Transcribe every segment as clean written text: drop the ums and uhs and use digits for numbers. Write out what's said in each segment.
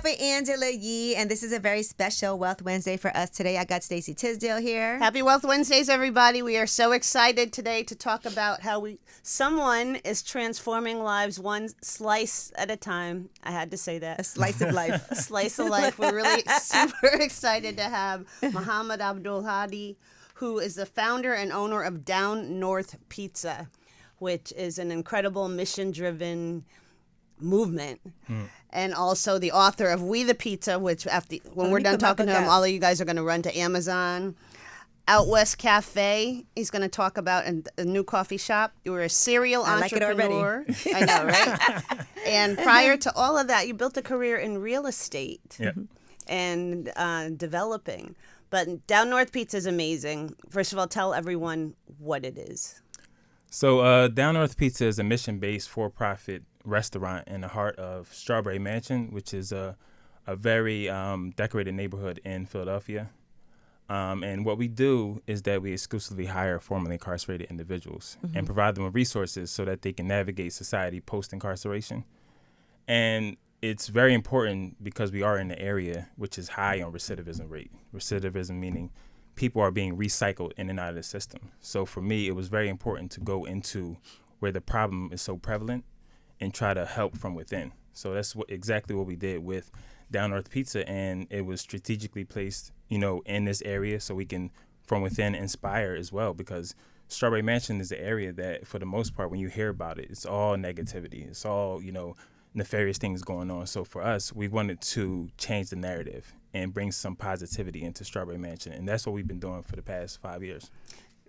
with Angela Yee, and this is a very special Wealth Wednesday for us today. I got Stacey Tisdale here. Happy Wealth Wednesdays, everybody. We are so excited today to talk about how someone is transforming lives one slice at a time. I had to say that. A slice of life. A slice of life. We're really super excited to have Muhammad Abdul Hadi, who is the founder and owner of Down North Pizza, which is an incredible mission-driven movement, and also the author of We the Pizza, which when we're done talking to him, all of you guys are going to run to Amazon. Out West Cafe, he's going to talk about a new coffee shop. You were a serial entrepreneur. Like it already. I know, right? And prior to all of that, you built a career in real estate and developing. But Down North Pizza is amazing. First of all, tell everyone what it is. So Down North Pizza is a mission-based for-profit restaurant in the heart of Strawberry Mansion, which is a very decorated neighborhood in Philadelphia. And what we do is that we exclusively hire formerly incarcerated individuals and provide them with resources so that they can navigate society post-incarceration. And it's very important because we are in the area which is high on recidivism rate. Recidivism meaning people are being recycled in and out of the system. So for me, it was very important to go into where the problem is so prevalent and try to help from within. So that's exactly what we did with Down North Pizza, and it was strategically placed, in this area so we can, from within, inspire as well, because Strawberry Mansion is an area that, for the most part, when you hear about it, it's all negativity. It's all, nefarious things going on. So for us, we wanted to change the narrative and bring some positivity into Strawberry Mansion, and that's what we've been doing for the past 5 years.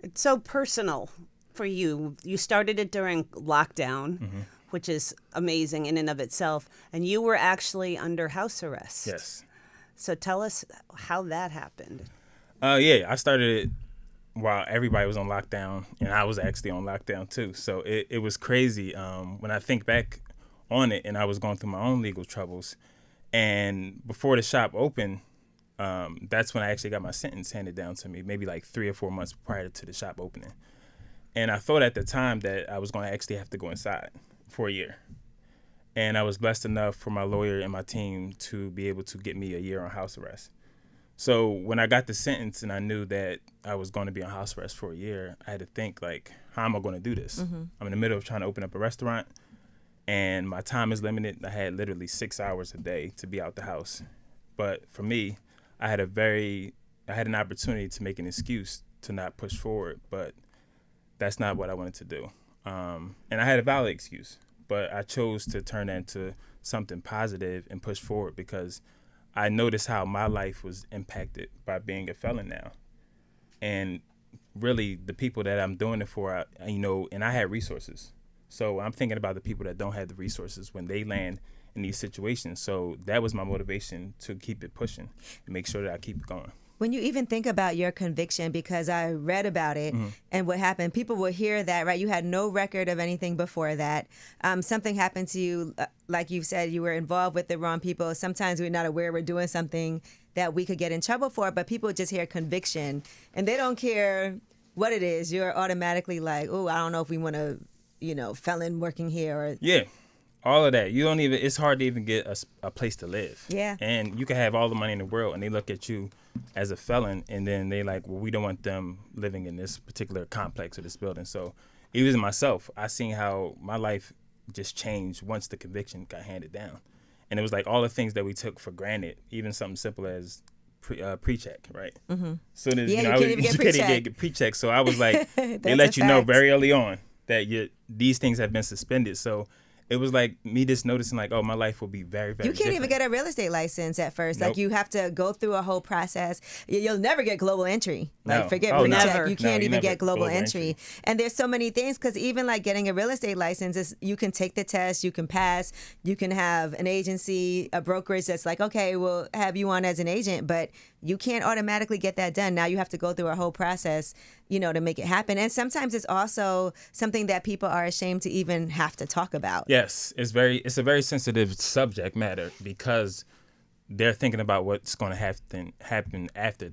It's so personal for you. You started it during lockdown, which is amazing in and of itself, and you were actually under house arrest. Yes. So tell us how that happened. I started it while everybody was on lockdown, and I was actually on lockdown too. So it was crazy when I think back on it, and I was going through my own legal troubles. And before the shop opened, that's when I actually got my sentence handed down to me, maybe like 3 or 4 months prior to the shop opening. And I thought at the time that I was going to actually have to go inside for a year. And I was blessed enough for my lawyer and my team to be able to get me a year on house arrest. So when I got the sentence and I knew that I was going to be on house arrest for a year, I had to think, how am I going to do this? I'm in the middle of trying to open up a restaurant, and my time is limited. I had literally 6 hours a day to be out the house. But for me, I had an opportunity to make an excuse to not push forward, but that's not what I wanted to do. And I had a valid excuse, but I chose to turn that into something positive and push forward because I noticed how my life was impacted by being a felon now. And really the people that I'm doing it for, and I had resources. So I'm thinking about the people that don't have the resources when they land in these situations. So that was my motivation to keep it pushing and make sure that I keep it going. When you even think about your conviction, because I read about it and what happened, people will hear that, right? You had no record of anything before that. Something happened to you, like you said, you were involved with the wrong people. Sometimes we're not aware we're doing something that we could get in trouble for, but people just hear conviction and they don't care what it is. You're automatically like, oh, I don't know if we want to, felon working here. Or yeah. All of that. It's hard to even get a place to live. Yeah. And you can have all the money in the world and they look at you as a felon and then they like, well, we don't want them living in this particular complex or this building. So even myself, I seen how my life just changed once the conviction got handed down. And it was like all the things that we took for granted, even something simple as pre-check, right? So you can't even get pre-check. So I was like, they let you know very early on that these things have been suspended. So it was like me just noticing like, oh, my life will be very, very You can't different. even get a real estate license at first. Nope. Like you have to go through a whole process. You'll never get global entry. Like No. forget Oh, pre-check. never. You can't No, you even never. get global Global entry. entry. And there's so many things because even like getting a real estate license is you can take the test, you can pass, you can have an agency, a brokerage that's like, okay, we'll have you on as an agent, but you can't automatically get that done. Now you have to go through a whole process, to make it happen. And sometimes it's also something that people are ashamed to even have to talk about. Yes, it's a very sensitive subject matter because they're thinking about what's going to happen after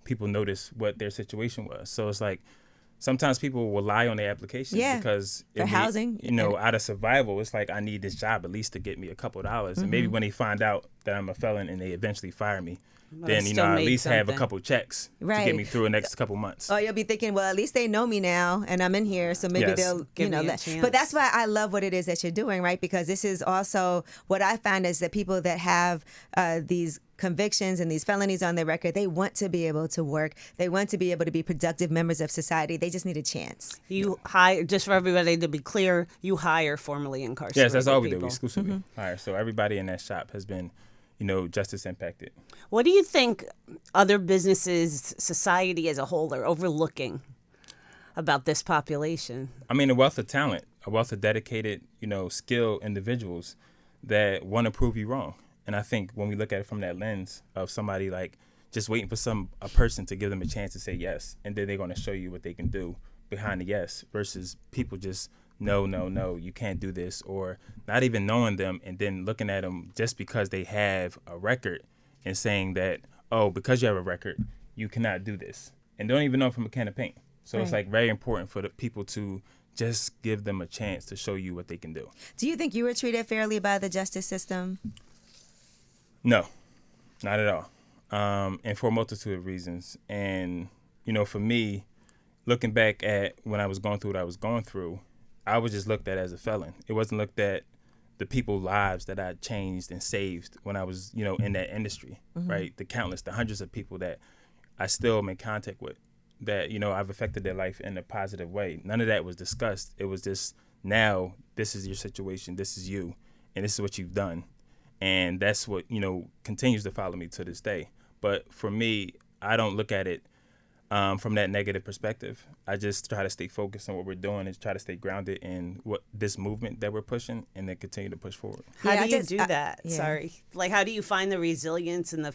people notice what their situation was. So it's like sometimes people will lie on their applications because for housing, out of survival, it's like, I need this job at least to get me a couple of dollars. And maybe when they find out that I'm a felon and they eventually fire me, then, I at least have a couple checks to get me through the next couple months. Or you'll be thinking, well, at least they know me now and I'm in here, so maybe they'll, give me a chance. But that's why I love what it is that you're doing, right? Because this is also what I find is that people that have these convictions and these felonies on their record, they want to be able to work. They want to be able to be productive members of society. They just need a chance. You hire, just for everybody to be clear, you hire formerly incarcerated Yes, that's all we do. people. We exclusively hire. So everybody in that shop has been, justice impacted. What do you think other businesses, society as a whole, are overlooking about this population? I mean, a wealth of talent, a wealth of dedicated, skilled individuals that want to prove you wrong. And I think when we look at it from that lens of somebody like just waiting for a person to give them a chance to say yes, and then they're going to show you what they can do behind the yes, versus people just no, you can't do this, or not even knowing them and then looking at them just because they have a record and saying that, oh, because you have a record, you cannot do this, and don't even know from a can of paint. So it's like very important for the people to just give them a chance to show you what they can do. Do you think you were treated fairly by the justice system? No, not at all. And for a multitude of reasons. And, for me, looking back at when I was going through what I was going through, I was just looked at as a felon. It wasn't looked at the people's lives that I changed and saved when I was, in that industry, right? The hundreds of people that I still am in contact with, that, I've affected their life in a positive way. None of that was discussed. It was just, now, this is your situation, this is you, and this is what you've done. And that's what, continues to follow me to this day. But for me, I don't look at it from that negative perspective. I just try to stay focused on what we're doing and try to stay grounded in what this movement that we're pushing, and then continue to push forward. How do you do that? Sorry. Like, how do you find the resilience and the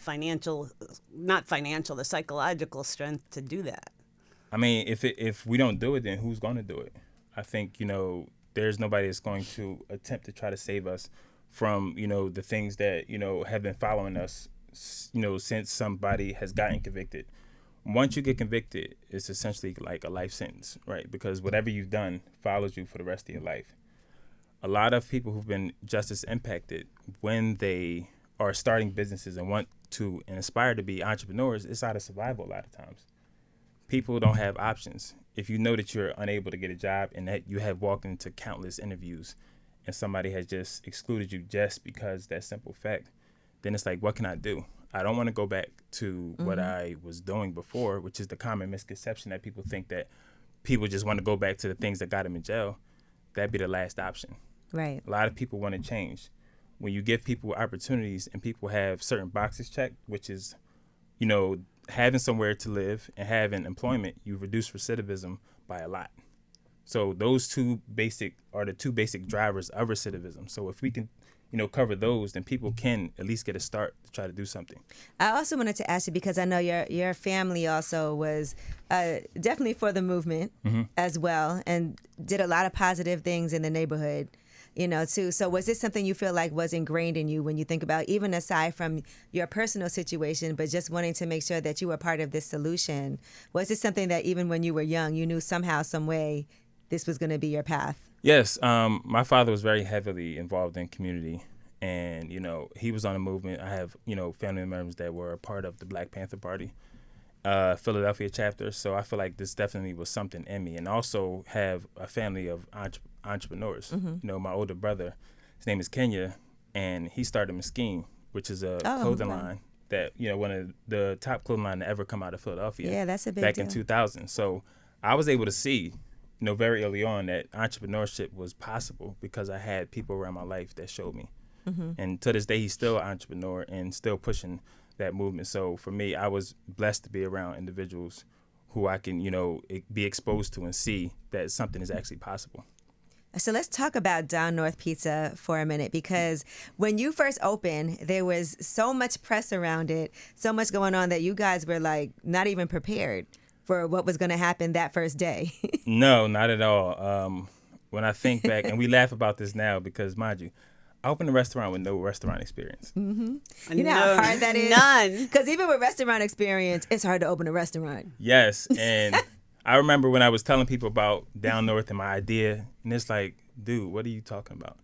the psychological strength to do that? I mean, if we don't do it, then who's going to do it? I think, there's nobody that's going to attempt to try to save us from, the things that, have been following us, since somebody has gotten convicted. Once you get convicted, it's essentially like a life sentence, right? Because whatever you've done follows you for the rest of your life. A lot of people who've been justice impacted, when they are starting businesses and want to and aspire to be entrepreneurs, it's out of survival a lot of times. People don't have options. If you know that you're unable to get a job and that you have walked into countless interviews and somebody has just excluded you just because that simple fact, then it's like, what can I do? I don't want to go back to what I was doing before, which is the common misconception that people think that people just want to go back to the things that got them in jail. That'd be the last option. Right. A lot of people want to change. When you give people opportunities and people have certain boxes checked, which is, having somewhere to live and having employment, you reduce recidivism by a lot. So those two are the two basic drivers of recidivism. So if we can cover those, then people can at least get a start to try to do something. I also wanted to ask you, because I know your family also was definitely for the movement as well, and did a lot of positive things in the neighborhood, too. So was this something you feel like was ingrained in you when you think about, even aside from your personal situation, but just wanting to make sure that you were part of this solution? Was this something that even when you were young, you knew somehow, some way, this was going to be your path? Yes, my father was very heavily involved in community, and he was on a movement. I have family members that were a part of the Black Panther Party, Philadelphia chapter. So I feel like this definitely was something in me, and also have a family of entrepreneurs. My older brother, his name is Kenya, and he started Mesquite, which is a clothing line that one of the top clothing line to ever come out of Philadelphia. Yeah, that's a big back deal. in 2000. So I was able to see very early on that entrepreneurship was possible because I had people around my life that showed me. And to this day, he's still an entrepreneur and still pushing that movement. So for me, I was blessed to be around individuals who I can, be exposed to and see that something is actually possible. So let's talk about Down North Pizza for a minute, because when you first opened, there was so much press around it, so much going on that you guys were like not even prepared for what was going to happen that first day. No, not at all. When I think back, and we laugh about this now because, mind you, I opened a restaurant with no restaurant experience. You know how hard that is? None. Because even with restaurant experience, it's hard to open a restaurant. Yes, and I remember when I was telling people about down north and my idea, and it's like, dude, what are you talking about?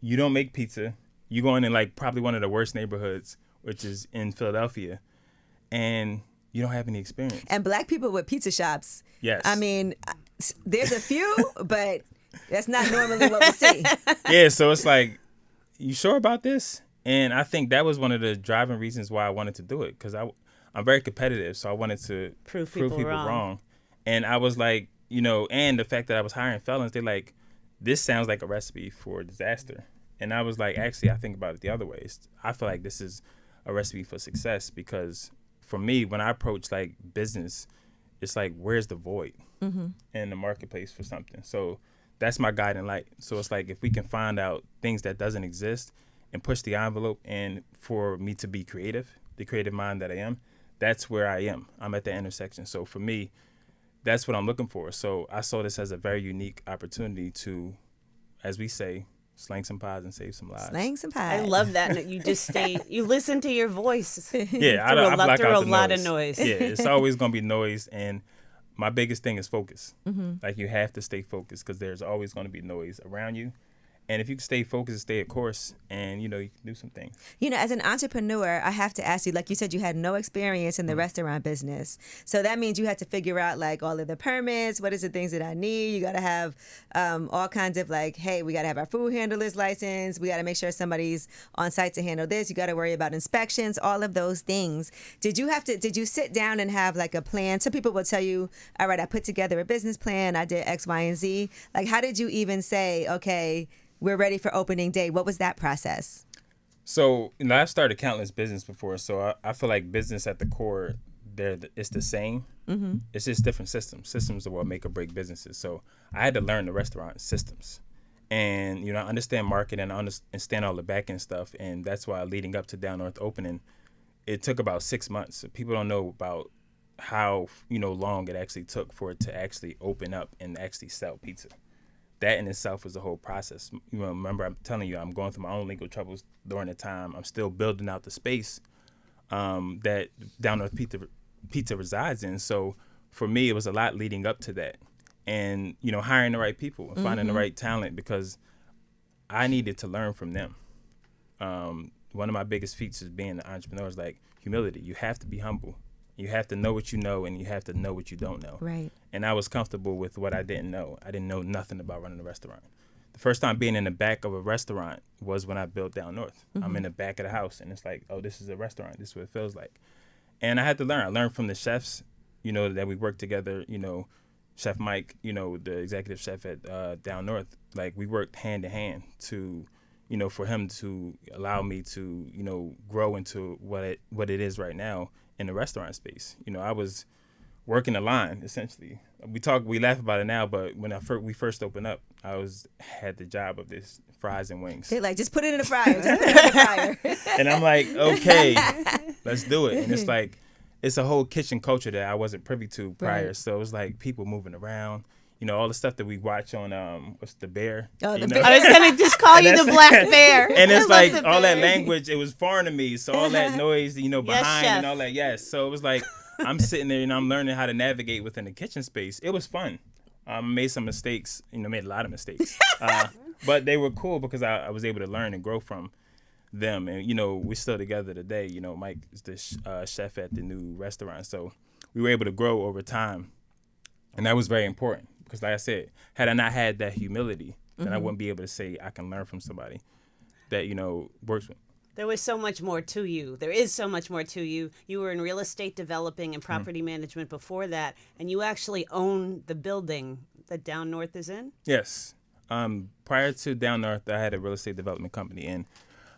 You don't make pizza. You go in like probably one of the worst neighborhoods, which is in Philadelphia, and you don't have any experience. And black people with pizza shops. Yes. I mean, there's a few, but that's not normally what we see. Yeah, so it's like, you sure about this? And I think that was one of the driving reasons why I wanted to do it, because I'm very competitive, so I wanted to Prove people wrong. And I was like, and the fact that I was hiring felons, they're like, this sounds like a recipe for disaster. And I was like, actually, I think about it the other way. I feel like this is a recipe for success, because for me, when I approach like business, it's like, where's the void in the marketplace for something? So that's my guiding light. So it's like, if we can find out things that doesn't exist and push the envelope, and for me to be creative, the creative mind that I am, that's where I am. I'm at the intersection. So for me, that's what I'm looking for. So I saw this as a very unique opportunity to, as we say, slang some pies and save some lives. Slang some pies. I love that. You just you listen to your voice. Yeah, I block through out a lot of noise. Yeah, it's always going to be noise. And my biggest thing is focus. Like, you have to stay focused, because there's always going to be noise around you. And if you can stay focused, stay a course, and, you can do some things. As an entrepreneur, I have to ask you, like you said, you had no experience in the restaurant business. So that means you had to figure out, like, all of the permits, what is the things that I need. You got to have all kinds of, like, hey, we got to have our food handler's license. We got to make sure somebody's on site to handle this. You got to worry about inspections, all of those things. Did you sit down and have, like, a plan? Some people will tell you, all right, I put together a business plan. I did X, Y, and Z. Like, how did you even say, okay, we're ready for opening day? What was that process? So, I've started countless business before, so I feel like business at the core, it's the same. It's just different systems. Systems are what make or break businesses. So I had to learn the restaurant systems, and I understand marketing, understand all the back end stuff, and that's why leading up to Down North opening, it took about 6 months. So people don't know about how long it actually took for it to actually open up and actually sell pizza. That in itself was the whole process. Remember, I'm telling you, I'm going through my own legal troubles during the time. I'm still building out the space that Down North Pizza resides in. So for me, it was a lot leading up to that, and hiring the right people and finding the right talent, because I needed to learn from them. One of my biggest feats is being an entrepreneur is like humility. You have to be humble. You have to know what you know, and you have to know what you don't know. Right. And I was comfortable with what I didn't know. I didn't know nothing about running a restaurant. The first time being in the back of a restaurant was when I built Down North. I'm in the back of the house, and it's like, oh, this is a restaurant. This is what it feels like. And I had to learn. I learned from the chefs, that we worked together. Chef Mike, the executive chef at Down North. Like, we worked hand to hand to, for him to allow me to, grow into what it is right now in the restaurant space. I was working the line, essentially. We laugh about it now, but when we first opened up, I had the job of this fries and wings. They're like, just put it in the fryer. Just put it in the fryer. And I'm like, okay, let's do it. And it's like, it's a whole kitchen culture that I wasn't privy to prior. Right. So it was like people moving around. All the stuff that we watch on what's the bear? Oh, the bear. I was gonna just call you the black bear. And it's I like love the all that bear. language, it was foreign to me. So all that noise, behind chef. and all that, yes. So it was like I'm sitting there and I'm learning how to navigate within the kitchen space. It was fun. Made some mistakes, made a lot of mistakes, but they were cool because I was able to learn and grow from them. And we're still together today. Mike is the chef at the new restaurant, so we were able to grow over time, and that was very important. Because like I said, had I not had that humility, then I wouldn't be able to say I can learn from somebody that, works with. There was so much more to you. There is so much more to you. You were in real estate developing and property management before that, and you actually own the building that Down North is in? Yes. Prior to Down North, I had a real estate development company, and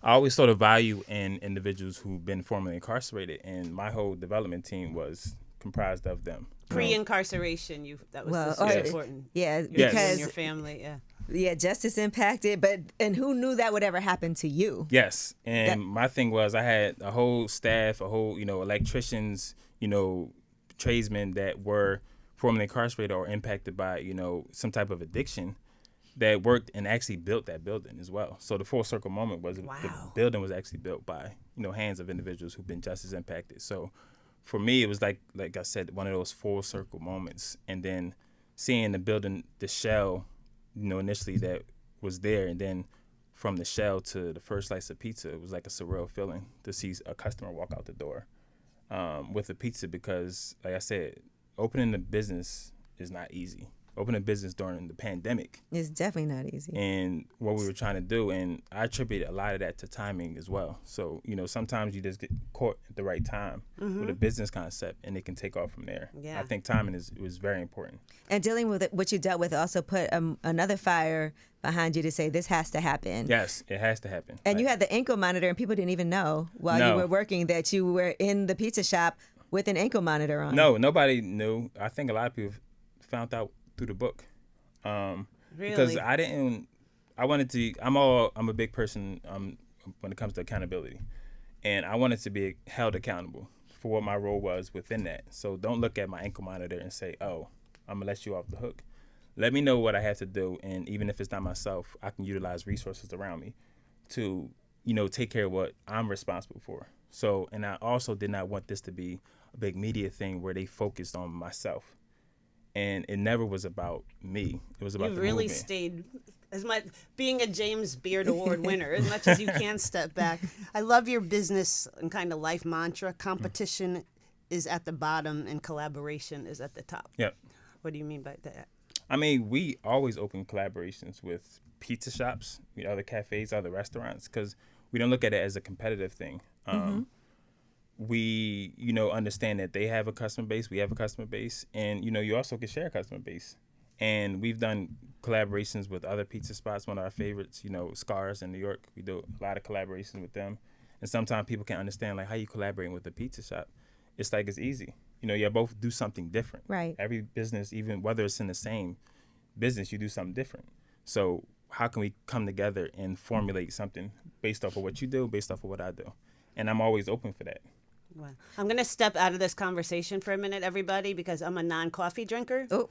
I always saw the value in individuals who've been formerly incarcerated, and my whole development team was comprised of them. Pre-incarceration, that was so important. Yeah, You because and your family, yeah, justice impacted, and who knew that would ever happen to you? Yes, and my thing was I had a whole staff, electricians, tradesmen that were formerly incarcerated or impacted by, some type of addiction that worked and actually built that building as well. So the full circle moment was the building was actually built by, hands of individuals who've been justice impacted. So for me, it was like I said, one of those full circle moments. And then seeing the building, the shell, initially that was there, and then from the shell to the first slice of pizza, it was like a surreal feeling to see a customer walk out the door with a pizza, because, like I said, opening a business is not easy. Opening a business during the pandemic. It's definitely not easy. And what we were trying to do, and I attribute a lot of that to timing as well. So, sometimes you just get caught at the right time with a business concept, and it can take off from there. Yeah. I think timing was very important. And dealing with what you dealt with also put another fire behind you to say, this has to happen. Yes, it has to happen. And you had the ankle monitor, and people didn't even know while you were working that you were in the pizza shop with an ankle monitor on. No, nobody knew. I think a lot of people found out through the book. Really? Because I'm a big person when it comes to accountability. And I wanted to be held accountable for what my role was within that. So don't look at my ankle monitor and say, oh, I'm gonna let you off the hook. Let me know what I have to do, and even if it's not myself, I can utilize resources around me to, take care of what I'm responsible for. So, and I also did not want this to be a big media thing where they focused on myself. And it never was about me. It was about You the really movement. stayed, as much being a James Beard Award winner, as much as you can step back. I love your business and kind of life mantra. Competition is at the bottom and collaboration is at the top. Yep. What do you mean by that? I mean, we always open collaborations with pizza shops, other cafes, other restaurants, because we don't look at it as a competitive thing. We, understand that they have a customer base, we have a customer base, and, you also can share a customer base. And we've done collaborations with other pizza spots. One of our favorites, Scars in New York, we do a lot of collaborations with them. And sometimes people can't understand, like, how you collaborating with a pizza shop. It's like it's easy. You both do something different. Right. Every business, even whether it's in the same business, you do something different. So how can we come together and formulate something based off of what you do, based off of what I do? And I'm always open for that. Wow. I'm going to step out of this conversation for a minute, everybody, because I'm a non-coffee drinker. Oh.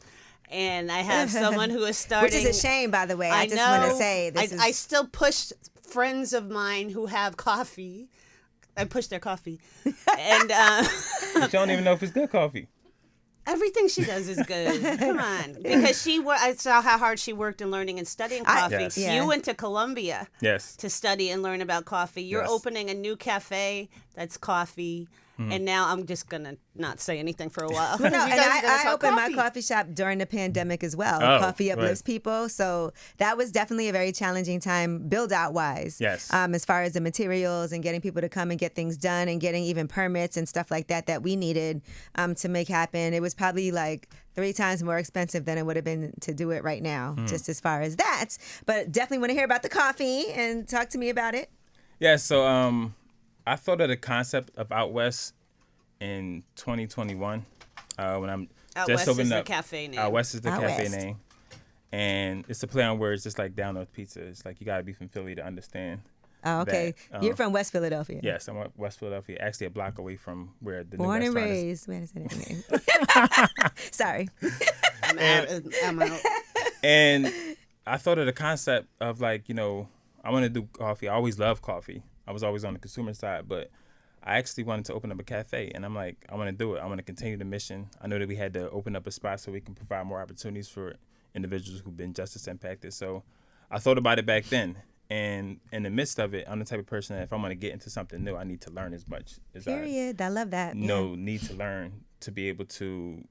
And I have someone who is starting... Which is a shame, by the way. I just know, want to say I still push friends of mine who have coffee. I push their coffee. And But you don't even know if it's good coffee. everything she does is good. Come on. Because I saw how hard she worked in learning and studying coffee. Yes. Yeah. You went to Columbia Yes. to study and learn about coffee. You're Yes. opening a new cafe that's coffee. And now I'm just going to not say anything for a while. Well, no, You and guys are gonna I talk opened coffee. my coffee shop during the pandemic as well. Oh, Coffee uplifts right. people. So that was definitely a very challenging time build out wise. Yes. As far as the materials and getting people to come and get things done and getting even permits and stuff like that we needed to make happen. It was probably like 3 times more expensive than it would have been to do it right now, just as far as that. But definitely want to hear about the coffee and talk to me about it. Yeah, so I thought of the concept of Out West in 2021 when I'm Out just West opening is the up. cafe name. Out West is the Out cafe West. name, and it's a play on words, just like Down North Pizza. It's like you gotta be from Philly to understand. Oh, okay. That, You're from West Philadelphia. Yes, I'm at West Philadelphia, actually a block away from where the Born new and restaurant is. raised. Wait a second. Sorry. I'm out. And I thought of the concept of like, I want to do coffee. I always loved coffee. I was always on the consumer side, but I actually wanted to open up a cafe, and I'm like, I want to do it. I want to continue the mission. I know that we had to open up a spot so we can provide more opportunities for individuals who've been justice impacted. So I thought about it back then. And in the midst of it, I'm the type of person that if I'm going to get into something new, I need to learn as much as Period. I love that. need to learn to be able to,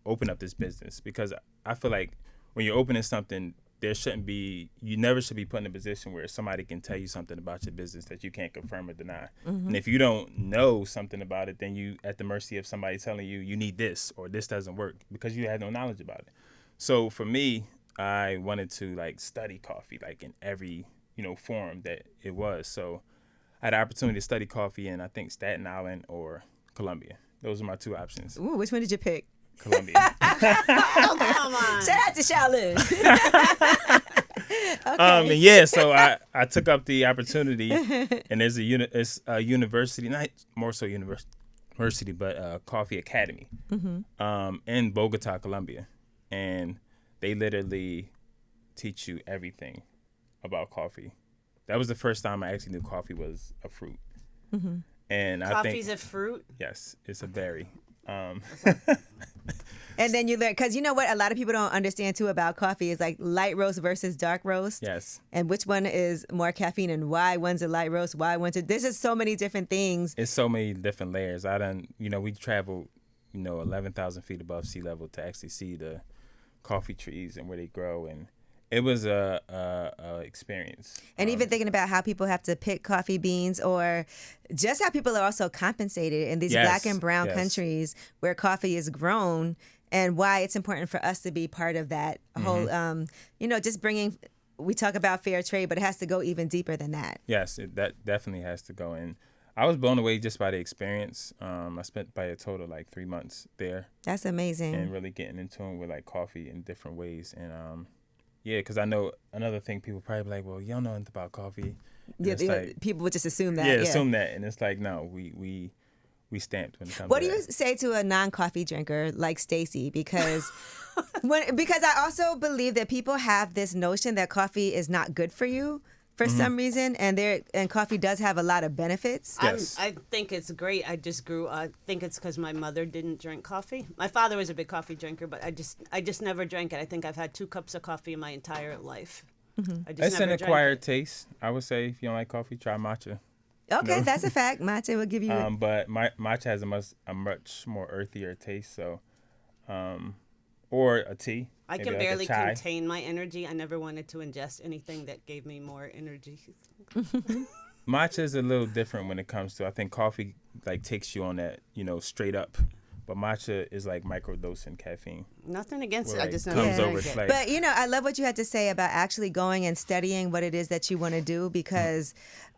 open up this business. Because I feel like when you're opening something, you never should be put in a position where somebody can tell you something about your business that you can't confirm or deny. And if you don't know something about it, then you at the mercy of somebody telling you, you need this or this doesn't work because you had no knowledge about it. So for me, I wanted to like study coffee, like in every, form that it was. So I had the opportunity to study coffee in, I think, Staten Island or Columbia. Those are my 2 options. Ooh, which one did you pick? Columbia. Oh, come on. Shout out to Shaolin. And yeah, so I took up the opportunity, and there's a university, not more so university, but Coffee Academy in Bogota, Colombia, and they literally teach you everything about coffee. That was the first time I actually knew coffee was a fruit. And Coffee's I a fruit? yes, it's a berry. And then you learn, because you know what a lot of people don't understand too about coffee is like light roast versus dark roast. Yes. And which one is more caffeine and why one's a light roast, why one's a... There's just so many different things. It's so many different layers. We traveled, 11,000 feet above sea level to actually see the coffee trees and where they grow. And it was a experience. And even thinking about how people have to pick coffee beans, or just how people are also compensated in these black and brown countries where coffee is grown, and why it's important for us to be part of that whole, just bringing, we talk about fair trade, but it has to go even deeper than that. Yes, that definitely has to go. And I was blown away just by the experience. I spent by a total like 3 months there. That's amazing. And really getting in tune with like coffee in different ways. And because I know another thing, people probably be like, well, you don't know anything about coffee. And Like, people would just assume that. Assume that. And it's like, no, we stamped when it comes What to do you say to a non-coffee drinker like Stacy? Because because I also believe that people have this notion that coffee is not good for you for some reason, and coffee does have a lot of benefits. Yes. I think it's great. I think it's because my mother didn't drink coffee. My father was a big coffee drinker, but I just never drank it. I think I've had 2 cups of coffee in my entire life. It's an acquired taste. I would say if you don't like coffee, try matcha. Okay, that's a fact. Matcha will give you... But matcha has a much more earthier taste, so... or a tea. I can barely contain my energy. I never wanted to ingest anything that gave me more energy. Matcha is a little different when it comes to, I think coffee like takes you on that, straight up. But matcha is like microdosing caffeine. Nothing against it. Like I just comes never over. drank it. Like, But, I love what you had to say about actually going and studying what it is that you want to do, because,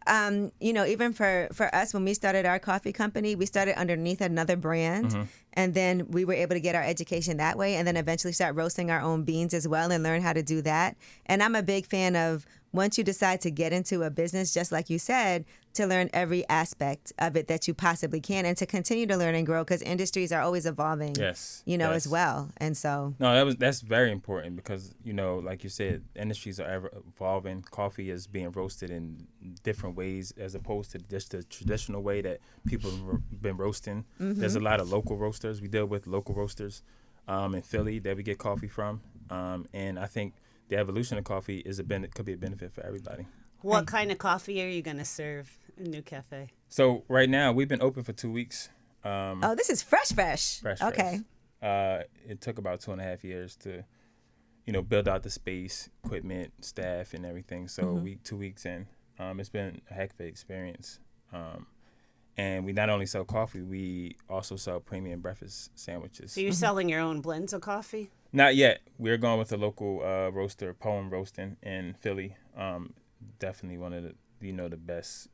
even for us, when we started our coffee company, we started underneath another brand. And then we were able to get our education that way, and then eventually start roasting our own beans as well and learn how to do that. And I'm a big fan of, once you decide to get into a business, just like you said, to learn every aspect of it that you possibly can, and to continue to learn and grow, because industries are always evolving, yes. as well. And so... No, that's very important because, like you said, industries are ever evolving. Coffee is being roasted in different ways as opposed to just the traditional way that people have been roasting. There's a lot of local roasters. We deal with local roasters in Philly that we get coffee from. And I think the evolution of coffee could be a benefit for everybody. What kind of coffee are you going to serve in New Cafe? So right now, we've been open for 2 weeks. this is fresh. Fresh. Okay. It took about 2.5 years to, build out the space, equipment, staff, and everything. So 2 weeks in, it's been a heck of an experience. And we not only sell coffee, we also sell premium breakfast sandwiches. So you're selling your own blends of coffee? Not yet. We're going with a local roaster, Poem Roasting in Philly. Definitely one of the the best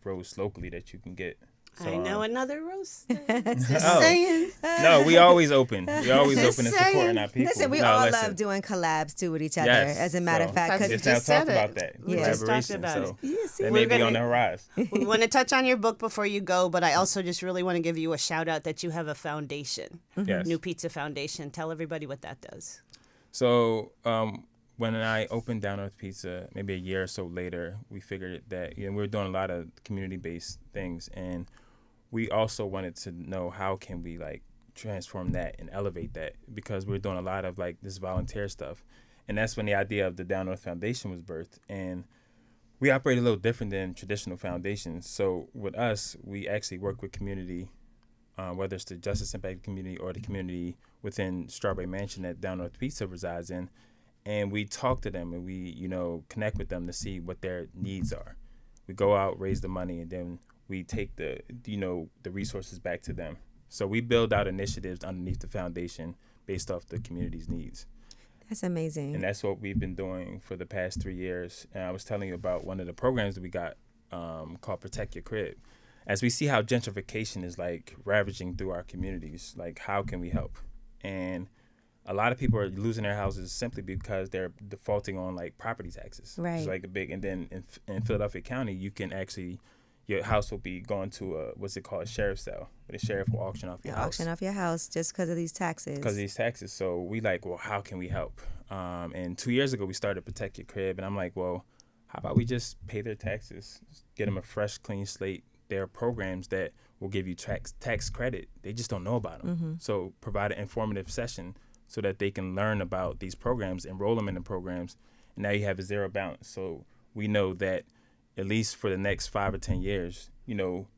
roast locally that you can get. So, I know another roast. No, we always open. We always open and supporting our people. Listen, we all love doing collabs too with each other. Yes, as a matter of fact, because because just now talked about that We just talked collaboration. about So it. that may be on the horizon. We want to touch on your book before you go, but I also just really want to give you a shout out that you have a foundation, Yes. New Pizza Foundation. Tell everybody what that does. So when I opened Down North Pizza, maybe a year or so later, we figured that we were doing a lot of community-based things, and we also wanted to know how can we transform that and elevate that, because we're doing a lot of this volunteer stuff. And that's when the idea of the Down North Foundation was birthed. And we operate a little different than traditional foundations. So with us, we actually work with community, whether it's the Justice Impact community or the community within Strawberry Mansion that Down North Pizza resides in. And we talk to them and we, connect with them to see what their needs are. We go out, raise the money, and then we take the resources back to them. So we build out initiatives underneath the foundation based off the community's needs. That's amazing. And that's what we've been doing for the past 3 years. And I was telling you about one of the programs that we got called Protect Your Crib. As we see how gentrification is ravaging through our communities, how can we help? And a lot of people are losing their houses simply because they're defaulting on property taxes. Right. It's a big, and then in Philadelphia County, you can actually, your house will be going to a sheriff's sale, where the sheriff will auction off your house. Auction off your house just because of these taxes. Because of these taxes. So we well, how can we help? And 2 years ago, we started Protect Your Crib, and I'm well, how about we just pay their taxes, get them a fresh, clean slate, there are programs that will give you tax credit. They just don't know about them. So provide an informative session so that they can learn about these programs, enroll them in the programs, and now you have a zero balance. So we know that at least for the next 5 or 10 years,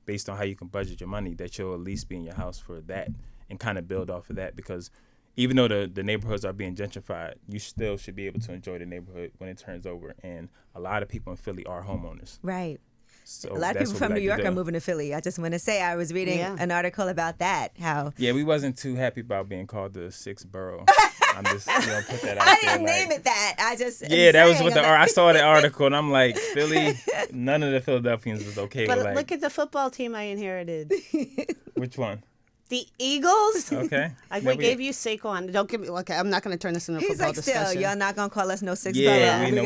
based on how you can budget your money, that you'll at least be in your house for that and kind of build off of that. Because even though the neighborhoods are being gentrified, you still should be able to enjoy the neighborhood when it turns over. And a lot of people in Philly are homeowners. Right. So a lot of people from New York are moving to Philly. I just want to say I was reading an article about that. How we wasn't too happy about being called the sixth borough. I'm just put that out I there. didn't name it that. I just that was what I saw the article and I'm like, Philly. None of the Philadelphians was okay. But with look at the football team I inherited. Which one? The Eagles. Okay. We gave you Saquon. Don't give me. Okay, I'm not going to turn this into a football discussion. Still, y'all not going to call us no six borough. We know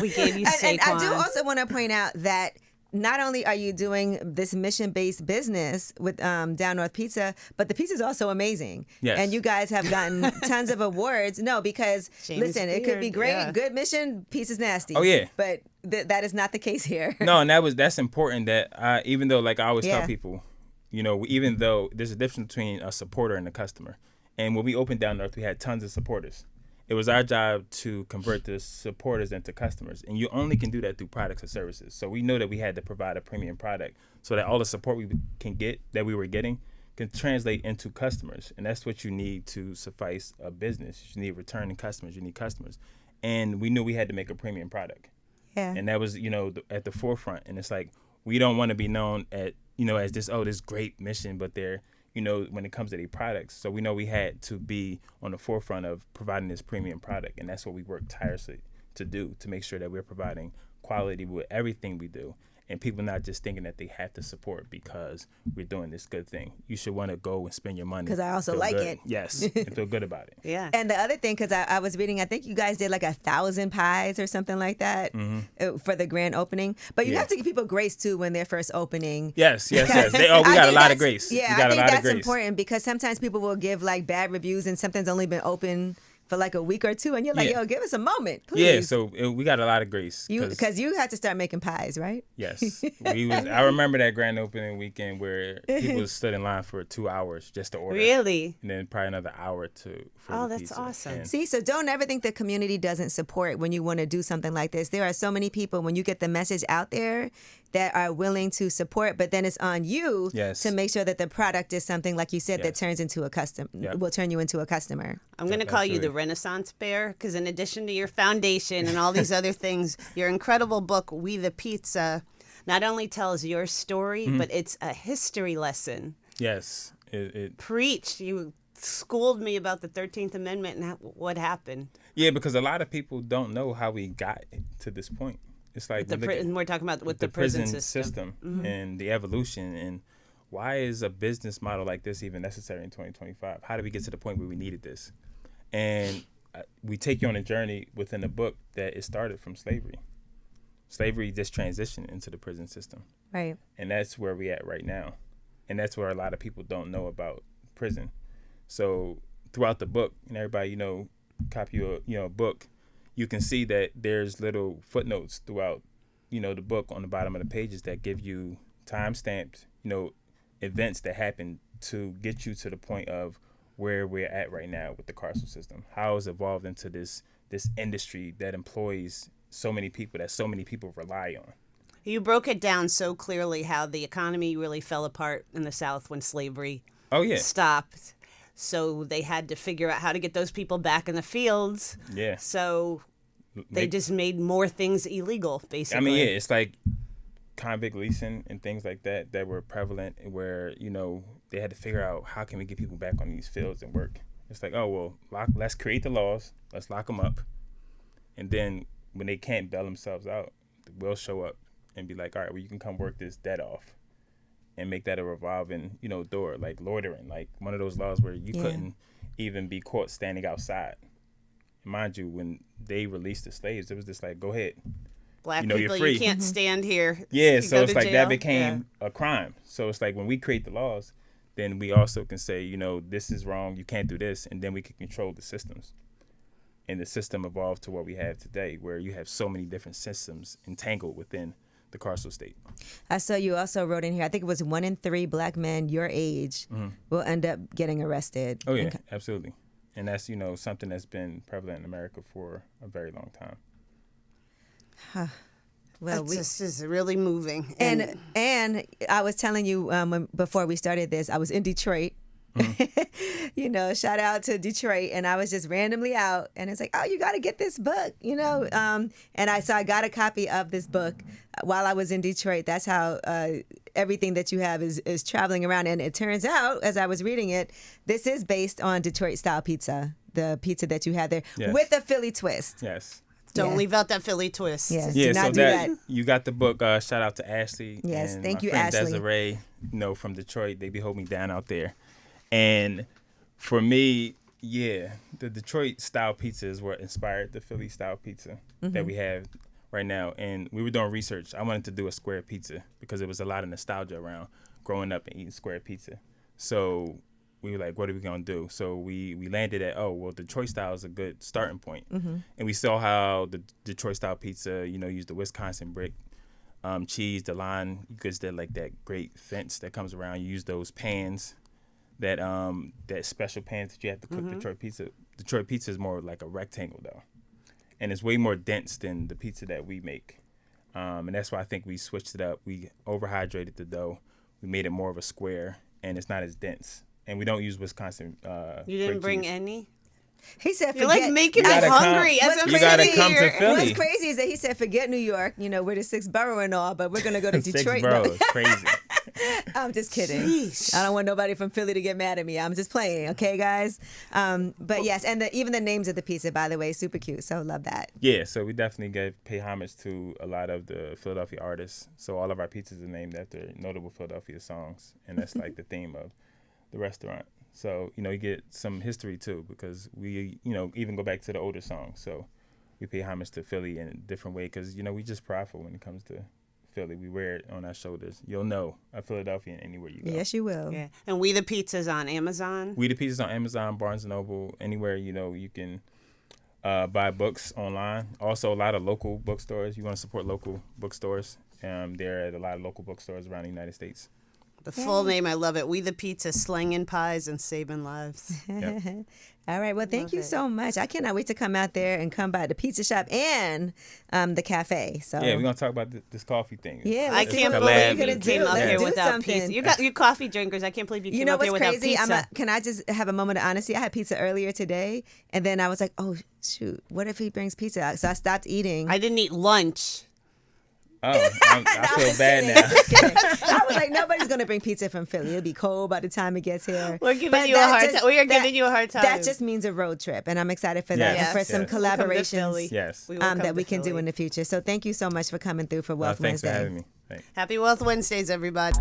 we gave you Saquon. And I do also want to point out that not only are you doing this mission-based business with Down North Pizza, but the pizza is also amazing. Yes. And you guys have gotten tons of awards. No, because, listen, it could be great, good mission, pizza's nasty. Oh, yeah. But that is not the case here. No, and that's important that even though, like I always tell people, even though there's a difference between a supporter and a customer. And when we opened Down North, we had tons of supporters. It was our job to convert the supporters into customers. And you only can do that through products or services. So we know that we had to provide a premium product so that all the support we can get, that we were getting, can translate into customers. And that's what you need to suffice a business. You need returning customers. You need customers. And we knew we had to make a premium product. Yeah. And that was, at the forefront. And it's like, we don't want to be known as this great mission, but they're, when it comes to the products. So we know we had to be on the forefront of providing this premium product. And that's what we work tirelessly to do, to make sure that we're providing quality with everything we do. And people not just thinking that they have to support because we're doing this good thing. You should want to go and spend your money. Because I also like good. it. Yes, and feel good about it. Yeah. And the other thing, because I was reading, I think you guys did like 1,000 pies or something like that for the grand opening. But you have to give people grace too when they're first opening. Yes. We got a lot of grace. Yeah, I think that's important because sometimes people will give like bad reviews and something's only been open for like a week or two, and you're like, yo, give us a moment, please. Yeah, so we got a lot of grace. Because you had to start making pies, right? Yes. I remember that grand opening weekend where people stood in line for 2 hours just to order. Really? And then probably another hour for the pizza. Awesome. And See, so don't ever think the community doesn't support when you want to do something like this. There are so many people, when you get the message out there, that are willing to support, but then it's on you to make sure that the product is something, like you said, that turns into a will turn you into a customer. I'm going to call you the Renaissance Bear because in addition to your foundation and all these other things, your incredible book, We the Pizza, not only tells your story, but it's a history lesson. Yes. Preach. You schooled me about the 13th Amendment and what happened. Yeah, because a lot of people don't know how we got to this point. It's like we're talking about with the prison system. And the evolution, and why is a business model like this even necessary in 2025? How did we get to the point where we needed this? And we take you on a journey within the book that it started from slavery. Slavery just transitioned into the prison system. Right. And that's where we're at right now. And that's where a lot of people don't know about prison. So throughout the book, and everybody, copy a book, you can see that there's little footnotes throughout, the book on the bottom of the pages that give you time-stamped, events that happen to get you to the point of where we're at right now with the carceral system. How it's evolved into this industry that employs so many people, that so many people rely on. You broke it down so clearly how the economy really fell apart in the South when slavery stopped. So they had to figure out how to get those people back in the fields. Yeah. So they just made more things illegal, basically. I mean, it's like convict leasing and things like that were prevalent where, they had to figure out how can we get people back on these fields and work. It's like, let's create the laws. Let's lock them up. And then when they can't bail themselves out, we'll show up and be like, all right, well, you can come work this debt off. And make that a revolving, door, like loitering, like one of those laws where you couldn't even be caught standing outside. And mind you, when they released the slaves, it was just like, go ahead. Black people, you're free. You can't stand here. Yeah, so it's like that became a crime. So it's like when we create the laws, then we also can say, this is wrong, you can't do this, and then we can control the systems. And the system evolved to what we have today, where you have so many different systems entangled within the carceral state. I saw you also wrote in here, I think it was 1 in 3 black men your age will end up getting arrested. Oh, yeah, absolutely. And that's, something that's been prevalent in America for a very long time. Well, this is really moving. And I was telling you before we started this, I was in Detroit. Shout out to Detroit, and I was just randomly out, and it's like, oh, you got to get this book, and I got a copy of this book while I was in Detroit. That's how everything that you have is traveling around, and it turns out, as I was reading it, this is based on Detroit style pizza, the pizza that you had there with a Philly twist. Yes. Don't leave out that Philly twist. Yes. Yeah, do not so do that. you got the book. Shout out to Ashley. Yes, and thank you, my friend Ashley. Desiree, from Detroit. They be holding me down out there. And for me, the Detroit style pizza is what inspired the Philly style pizza that we have right now. And we were doing research. I wanted to do a square pizza because there was a lot of nostalgia around growing up and eating square pizza. So we were like, what are we going to do? So we landed at, Detroit style is a good starting point. And we saw how the Detroit style pizza, used the Wisconsin brick, cheese, the line, because they're like that great fence that comes around. You use those pans. That special pans that you have to cook Detroit pizza. Detroit pizza is more like a rectangle though, and it's way more dense than the pizza that we make. And that's why I think we switched it up. We overhydrated the dough. We made it more of a square, and it's not as dense. And we don't use Wisconsin. You didn't bring any? He said, "You're like making me hungry." You gotta come to Philly. What's crazy is that he said, "Forget New York. We're the 6th borough and all, but we're gonna go to Detroit." 6 boroughs, crazy. I'm just kidding. Sheesh. I don't want nobody from Philly to get mad at me. I'm just playing, okay, guys? But yes, and even the names of the pizza, by the way, super cute. So love that. Yeah, so we definitely pay homage to a lot of the Philadelphia artists. So all of our pizzas are named after notable Philadelphia songs, and that's like the theme of the restaurant. So, you get some history too, because we, even go back to the older songs. So we pay homage to Philly in a different way because, we just prideful when it comes to Philly. We wear it on our shoulders. You'll know a Philadelphian anywhere you go. Yes, you will. Yeah. And We the Pizza's on Amazon. We the Pizza's on Amazon, Barnes & Noble, anywhere, you can buy books online. Also, a lot of local bookstores. You want to support local bookstores. They're at a lot of local bookstores around the United States. The full name, I love it. We the Pizza, slanging pies and saving lives. Yep. All right. Well, thank you so much. I cannot wait to come out there and come by the pizza shop and the cafe. So yeah, we're gonna talk about this coffee thing. Yeah, I can't believe you came up here without pizza. You got your coffee drinkers. I can't believe you came up here without pizza. Crazy? Can I just have a moment of honesty? I had pizza earlier today, and then I was like, oh shoot, what if he brings pizza out? So I stopped eating. I didn't eat lunch. Oh, I feel bad now. Just kidding. I was like, nobody's gonna bring pizza from Philly. It'll be cold by the time it gets here. We're giving you a hard time. We are giving you a hard time. That just means a road trip, and I'm excited for that and for some collaborations that we can do in the future. So thank you so much for coming through for Wealth Wednesday. Thanks for having me. Thanks. Happy Wealth Wednesdays, everybody.